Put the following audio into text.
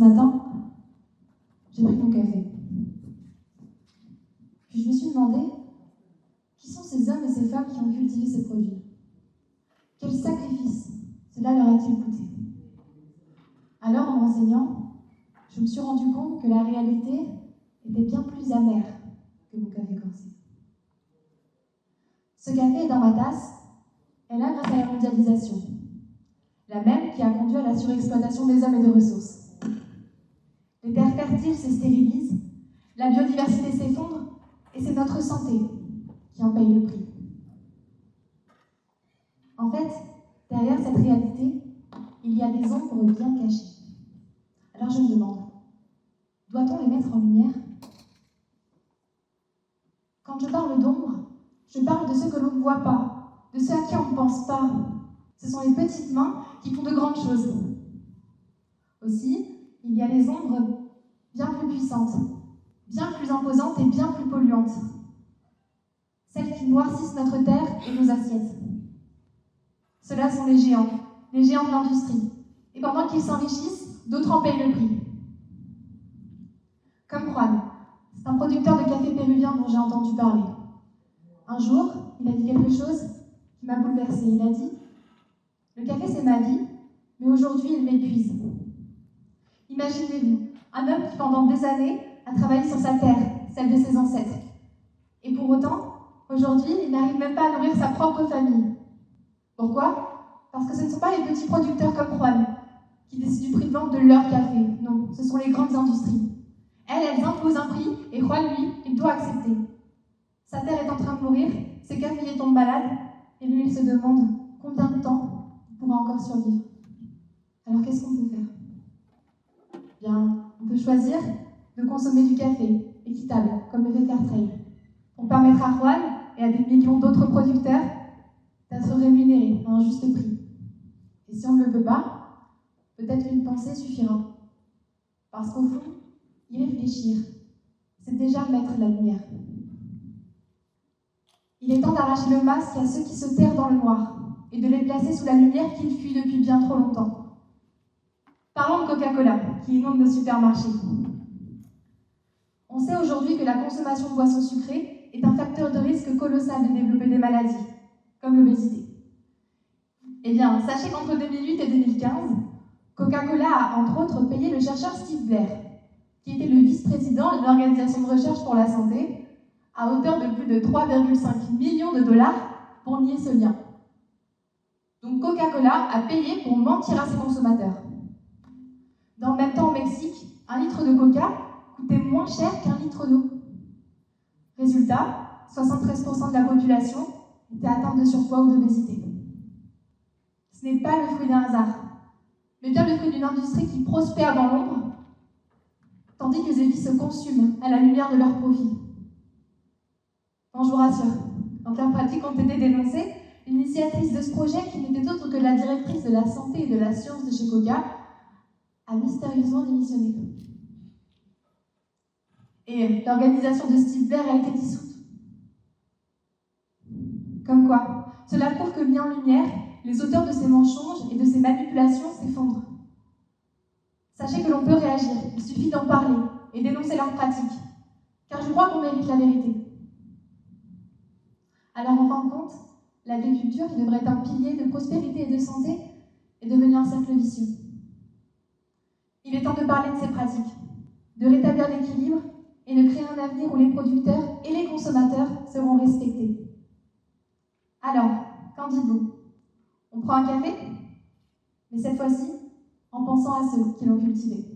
matin, j'ai pris mon café. Puis je me suis demandé, qui sont ces hommes et ces femmes qui ont cultivé ces produits? Quel sacrifice cela leur a-t-il coûté? Alors, en m'enseignant, je me suis rendu compte que la réalité était bien plus amère que mon café corsé. Ce café est dans ma tasse, est là grâce à la mondialisation, la même qui a conduit à la surexploitation des hommes et des ressources. Les terres fertiles se stérilisent, la biodiversité s'effondre, et c'est notre santé qui en paye le prix. En fait, derrière cette réalité, il y a des ombres bien cachées. Alors je me demande, doit-on les mettre en lumière? Quand je parle d'ombre, je parle de ceux que l'on ne voit pas, de ceux à qui on ne pense pas. Ce sont les petites mains qui font de grandes choses. Aussi, il y a les ombres bien plus puissantes, bien plus imposantes et bien plus polluantes. Celles qui noircissent notre terre et nos assiettes. Ceux-là sont les géants de l'industrie. Et pendant qu'ils s'enrichissent, d'autres en payent le prix. Comme Juan, c'est un producteur de café péruvien dont j'ai entendu parler. Un jour, il a dit quelque chose qui m'a bouleversée. Il a dit « Le café, c'est ma vie, mais aujourd'hui, il m'épuise. » Imaginez-vous, un homme qui, pendant des années, a travaillé sur sa terre, celle de ses ancêtres. Et pour autant, aujourd'hui, il n'arrive même pas à nourrir sa propre famille. Pourquoi? Parce que ce ne sont pas les petits producteurs comme Juan qui décident du prix de vente de leur café. Non, ce sont les grandes industries. Elles imposent un prix, et Juan, lui, il doit accepter. Sa terre est en train de mourir, ses caféiers tombent malades, et lui, il se demande combien de temps il pourra encore survivre. Alors qu'est-ce qu'on peut faire? Bien, on peut choisir de consommer du café équitable, comme le fait Fairtrade, pour permettre à Juan et à des millions d'autres producteurs d'être rémunérés à un juste prix. Et si on ne le peut pas, peut-être qu'une pensée suffira. Parce qu'au fond, y réfléchir, c'est déjà mettre la lumière. Il est temps d'arracher le masque à ceux qui se terrent dans le noir et de les placer sous la lumière qu'ils fuient depuis bien trop longtemps. Parlons de Coca-Cola, qui inonde nos supermarchés. On sait aujourd'hui que la consommation de boissons sucrées est un facteur de risque colossal de développer des maladies, comme l'obésité. Eh bien, sachez qu'entre 2008 et 2015, Coca-Cola a entre autres payé le chercheur Steve Blair, qui était le vice-président de l'Organisation de recherche pour la santé, à hauteur de plus de 3,5 millions de dollars pour nier ce lien. Donc Coca-Cola a payé pour mentir à ses consommateurs. Dans le même temps, au Mexique, un litre de Coca coûtait moins cher qu'un litre d'eau. Résultat, 73% de la population était atteinte de surpoids ou d'obésité. Ce n'est pas le fruit d'un hasard, mais bien le fruit d'une industrie qui prospère dans l'ombre, tandis que les vies se consument à la lumière de leurs profits. Non, je vous rassure, quand leurs pratiques ont été dénoncées, l'initiatrice de ce projet, qui n'était autre que la directrice de la santé et de la science de chez Coca, a mystérieusement démissionné. Et l'organisation de Steve Blair a été dissoute. Comme quoi, cela prouve que mis en lumière, les auteurs de ces mensonges et de ces manipulations s'effondrent. Sachez que l'on peut réagir, il suffit d'en parler et dénoncer leurs pratiques, car je crois qu'on mérite la vérité. Alors en fin de compte, l'agriculture, qui devrait être un pilier de prospérité et de santé, est devenue un cercle vicieux. Il est temps de parler de ces pratiques, de rétablir l'équilibre et de créer un avenir où les producteurs et les consommateurs seront respectés. Alors, qu'en dites-vous? On prend un café? Mais cette fois-ci, en pensant à ceux qui l'ont cultivé.